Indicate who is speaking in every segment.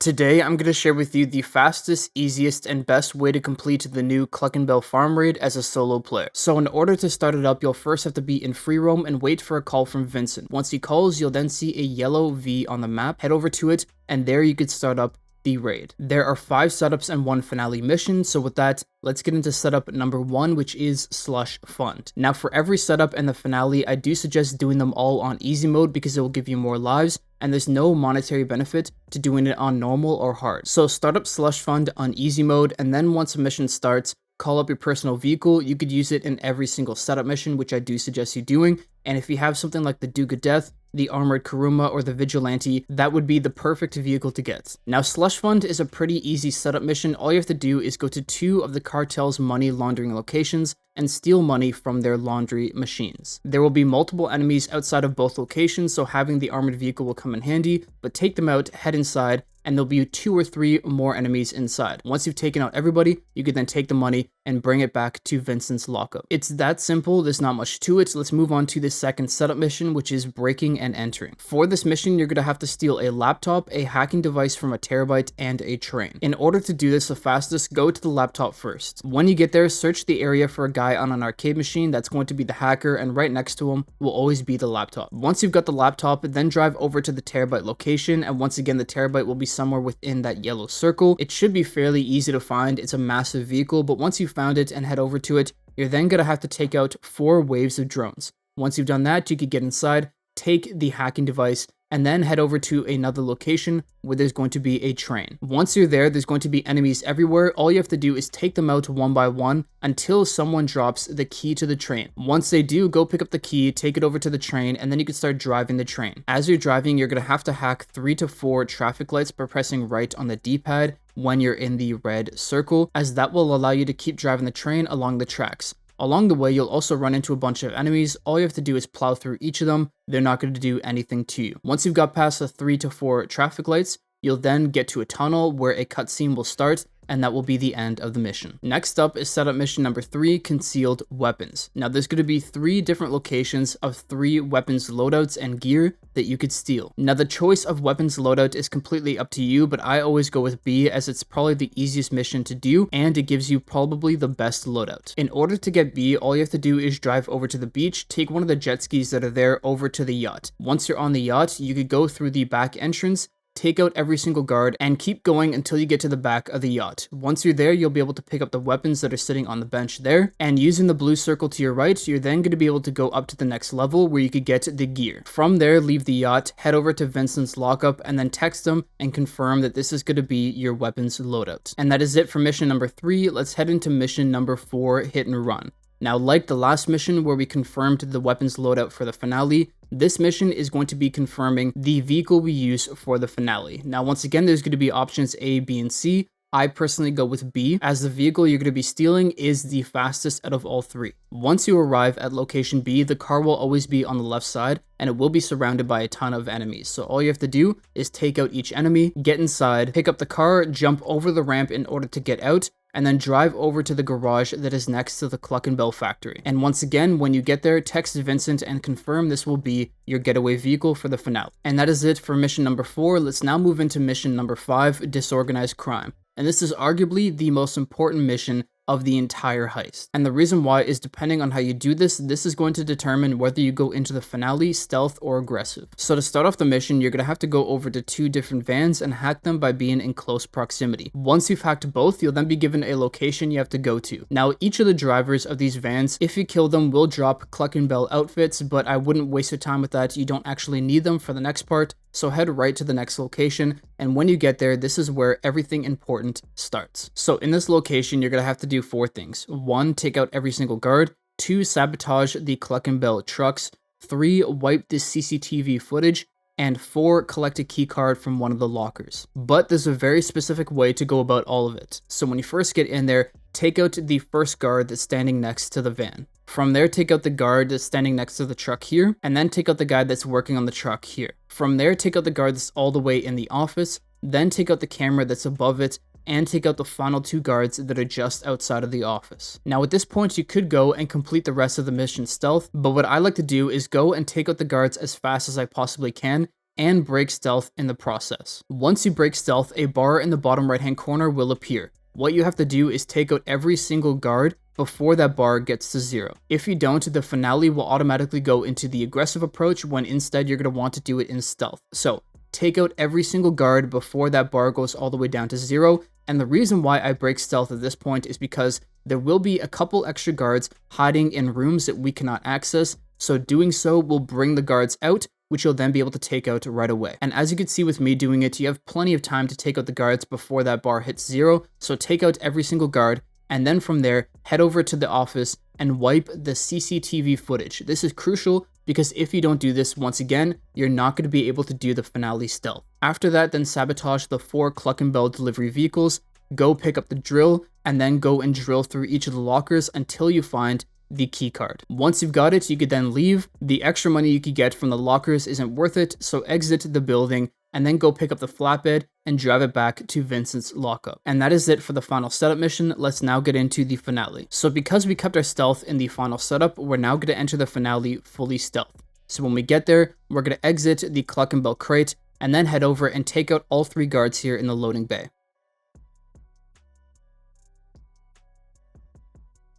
Speaker 1: Today, I'm going to share with you the fastest, easiest, and best way to complete the new Cluckin farm raid as a solo player. So in order to start it up, you'll first have to be in free roam and wait for a call from Vincent. Once he calls, you'll then see a yellow V on the map. Head over to it, and there you could start up the raid. There are 5 setups and 1 finale mission, so with that, let's get into setup number 1, which is Slush Fund. Now for every setup and the finale, I do suggest doing them all on easy mode because it will give you more lives, and there's no monetary benefit to doing it on normal or hard. So start up Slush Fund on easy mode, and then once a mission starts, call up your personal vehicle. You could use it in every single setup mission, which I do suggest you doing, and if you have something like the Duke of Death, the Armored Kuruma, or the Vigilante, that would be the perfect vehicle to get. Now Slush Fund is a pretty easy setup mission. All you have to do is go to 2 of the cartel's money laundering locations and steal money from their laundry machines. There will be multiple enemies outside of both locations, so having the armored vehicle will come in handy, but take them out, head inside, and there'll be 2 or 3 more enemies inside. Once you've taken out everybody, you can then take the money and bring it back to Vincent's lockup. It's that simple, there's not much to it. Let's move on to the second setup mission, which is breaking and entering. For this mission, you're going to have to steal a laptop, a hacking device from a terabyte, and a train. In order to do this the fastest, go to the laptop first. When you get there, search the area for a guy on an arcade machine. That's going to be the hacker, and right next to him will always be the laptop. Once you've got the laptop, then drive over to the terabyte location, and once again the terabyte will be somewhere within that yellow circle. It should be fairly easy to find. It's a massive vehicle, but once you found it and head over to it, you're then going to have to take out 4 waves of drones. Once you've done that, you could get inside, take the hacking device, and then head over to another location where there's going to be a train. Once you're there, there's going to be enemies everywhere. All you have to do is take them out one by one until someone drops the key to the train. Once they do, go pick up the key, take it over to the train, and then you can start driving the train. As you're driving, you're going to have to hack 3 to 4 traffic lights by pressing right on the D-pad when you're in the red circle, as that will allow you to keep driving the train along the tracks. Along the way, you'll also run into a bunch of enemies. All you have to do is plow through each of them. They're not going to do anything to you. Once you've got past the 3 to 4 traffic lights, you'll then get to a tunnel where a cutscene will start, and that will be the end of the mission. Next up is setup mission number 3, concealed weapons. Now there's going to be 3 different locations of 3 weapons loadouts and gear that you could steal. Now the choice of weapons loadout is completely up to you, but I always go with B as it's probably the easiest mission to do, and it gives you probably the best loadout. In order to get B, all you have to do is drive over to the beach, take one of the jet skis that are there over to the yacht. Once you're on the yacht, you could go through the back entrance, take out every single guard, and keep going until you get to the back of the yacht. Once you're there, you'll be able to pick up the weapons that are sitting on the bench there, and using the blue circle to your right, you're then going to be able to go up to the next level where you could get the gear. From there, leave the yacht, head over to Vincent's lockup, and then text him and confirm that this is going to be your weapons loadout. And that is it for mission number 3. Let's head into mission number 4, hit and run. Now, like the last mission where we confirmed the weapons loadout for the finale, this mission is going to be confirming the vehicle we use for the finale. Now, once again, there's going to be options A, B, and C. I personally go with B, as the vehicle you're going to be stealing is the fastest out of all 3. Once you arrive at location B, the car will always be on the left side, and it will be surrounded by a ton of enemies. So all you have to do is take out each enemy, get inside, pick up the car, jump over the ramp in order to get out, and then drive over to the garage that is next to the Cluckin factory. And once again, when you get there, text Vincent and confirm this will be your getaway vehicle for the finale. And that is it for mission number 4. Let's now move into mission number 5, disorganized crime. And this is arguably the most important mission of the entire heist. And the reason why is depending on how you do this, this is going to determine whether you go into the finale, stealth, or aggressive. So to start off the mission, you're going to have to go over to 2 different vans and hack them by being in close proximity. Once you've hacked both, you'll then be given a location you have to go to. Now, each of the drivers of these vans, if you kill them, will drop Cluckin outfits, but I wouldn't waste your time with that. You don't actually need them for the next part. So head right to the next location, and when you get there, this is where everything important starts. So in this location, you're going to have to do 4 things. 1, take out every single guard. 2, sabotage the Cluckin trucks. 3, wipe this CCTV footage. And 4, collect a key card from one of the lockers. But there's a very specific way to go about all of it. So when you first get in there, take out the first guard that's standing next to the van. From there, take out the guard that's standing next to the truck here, and then take out the guy that's working on the truck here. From there, take out the guard that's all the way in the office, then take out the camera that's above it, and take out the final 2 guards that are just outside of the office. Now at this point, you could go and complete the rest of the mission stealth, but what I like to do is go and take out the guards as fast as I possibly can, and break stealth in the process. Once you break stealth, a bar in the bottom right hand corner will appear. What you have to do is take out every single guard before that bar gets to 0. If you don't, the finale will automatically go into the aggressive approach when instead you're going to want to do it in stealth. So take out every single guard before that bar goes all the way down to 0. And the reason why I break stealth at this point is because there will be a couple extra guards hiding in rooms that we cannot access. So doing so will bring the guards out, which you'll then be able to take out right away. And as you can see with me doing it, you have plenty of time to take out the guards before that bar hits 0. So take out every single guard, and then from there, head over to the office and wipe the CCTV footage. This is crucial because if you don't do this once again, you're not going to be able to do the finale stealth. After that, then sabotage the 4 Cluckin Bell delivery vehicles, go pick up the drill, and then go and drill through each of the lockers until you find the key card. Once you've got it, you could then leave. The extra money you could get from the lockers isn't worth it, so exit the building and then go pick up the flatbed and drive it back to Vincent's lockup. And that is it for the final setup mission. Let's now get into the finale. So because we kept our stealth in the final setup, we're now going to enter the finale fully stealth. So when we get there, we're going to exit the Cluckin Bell crate and then head over and take out all 3 guards here in the loading bay.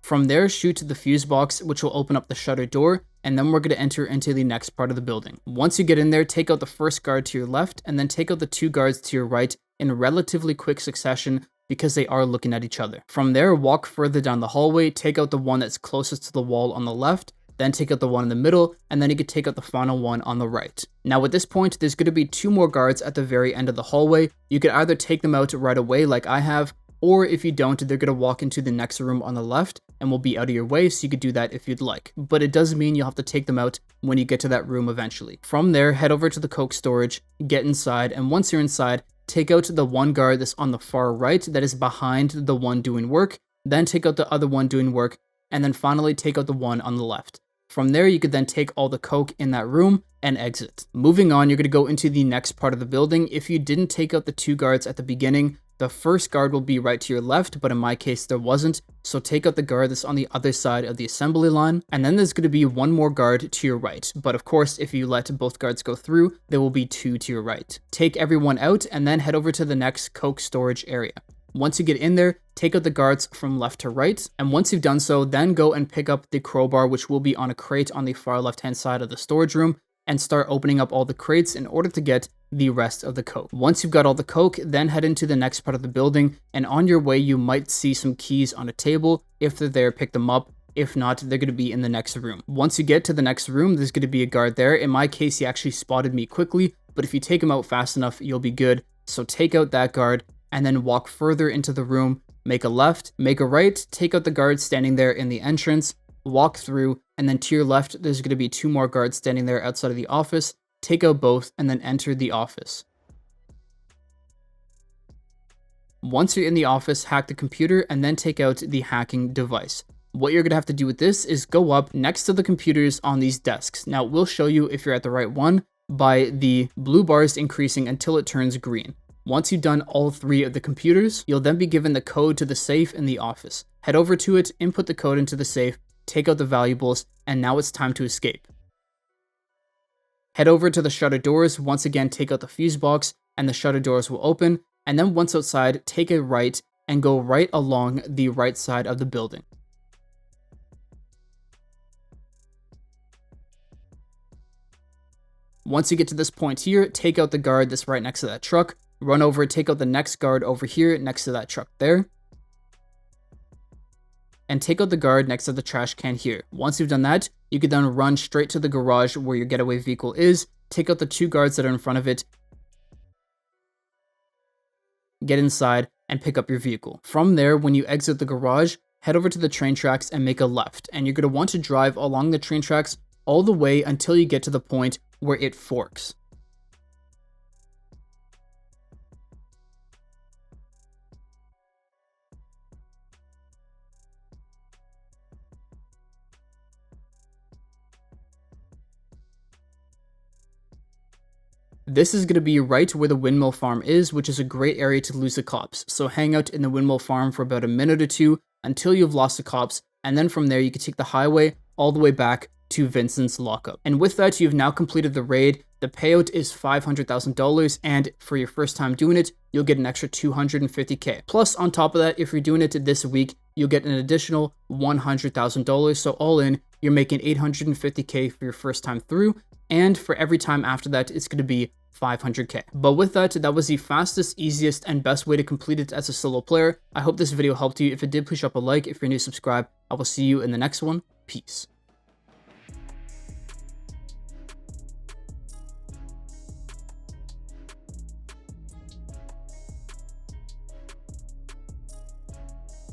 Speaker 1: From there, shoot to the fuse box, which will open up the shutter door, and then we're going to enter into the next part of the building. Once you get in there, take out the first guard to your left, and then take out the 2 guards to your right in relatively quick succession because they are looking at each other. From there, walk further down the hallway, take out the one that's closest to the wall on the left, then take out the one in the middle, and then you can take out the final one on the right. Now at this point, there's going to be 2 more guards at the very end of the hallway. You could either take them out right away like I have, or if you don't, they're going to walk into the next room on the left and will be out of your way, so you could do that if you'd like. But it does mean you'll have to take them out when you get to that room eventually. From there, head over to the coke storage, get inside, and once you're inside, take out the 1 guard that's on the far right that is behind the one doing work, then take out the other one doing work, and then finally take out the one on the left. From there, you could then take all the coke in that room and exit. Moving on, you're going to go into the next part of the building. If you didn't take out the 2 guards at the beginning, the first guard will be right to your left, but in my case there wasn't, so take out the guard that's on the other side of the assembly line, and then there's going to be 1 more guard to your right, but of course if you let both guards go through, there will be 2 to your right. Take everyone out and then head over to the next coke storage area. Once you get in there, take out the guards from left to right, and once you've done so, then go and pick up the crowbar, which will be on a crate on the far left hand side of the storage room, and start opening up all the crates in order to get the rest of the coke. Once you've got all the coke, then head into the next part of the building, and on your way you might see some keys on a table. If they're there, pick them up. If not, they're going to be in the next room. Once you get to the next room, there's going to be a guard there. In my case, he actually spotted me quickly, but if you take him out fast enough, you'll be good. So take out that guard, and then walk further into the room, make a left, make a right, take out the guard standing there in the entrance, walk through, and then to your left, there's going to be 2 more guards standing there outside of the office. Take out both, and then enter the office. Once you're in the office, hack the computer, and then take out the hacking device. What you're going to have to do with this is go up next to the computers on these desks. Now, we'll show you if you're at the right one by the blue bars increasing until it turns green. Once you've done all 3 of the computers, you'll then be given the code to the safe in the office. Head over to it, input the code into the safe, take out the valuables, and now it's time to escape. Head over to the shutter doors, once again take out the fuse box, and the shutter doors will open, and then once outside, take a right and go right along the right side of the building. Once you get to this point here, take out the guard that's right next to that truck, run over, take out the next guard over here next to that truck there, and take out the guard next to the trash can here. Once you've done that, you can then run straight to the garage where your getaway vehicle is, take out the 2 guards that are in front of it, get inside, and pick up your vehicle. From there, when you exit the garage, head over to the train tracks and make a left, and you're going to want to drive along the train tracks all the way until you get to the point where it forks. This is going to be right where the windmill farm is, which is a great area to lose the cops. So hang out in the windmill farm for about a minute or 2 until you've lost the cops, and then from there you can take the highway all the way back to Vincent's lockup. And with that, you've now completed the raid. The payout is $500,000, and for your first time doing it, you'll get an extra 250k. Plus, on top of that, if you're doing it this week, you'll get an additional $100,000. So all in, you're making 850k for your first time through, and for every time after that, it's going to be 500k. But with that, that was the fastest, easiest, and best way to complete it as a solo player. I hope this video helped you. If it did, please drop a like. If you're new, subscribe. I will see you in the next one. Peace.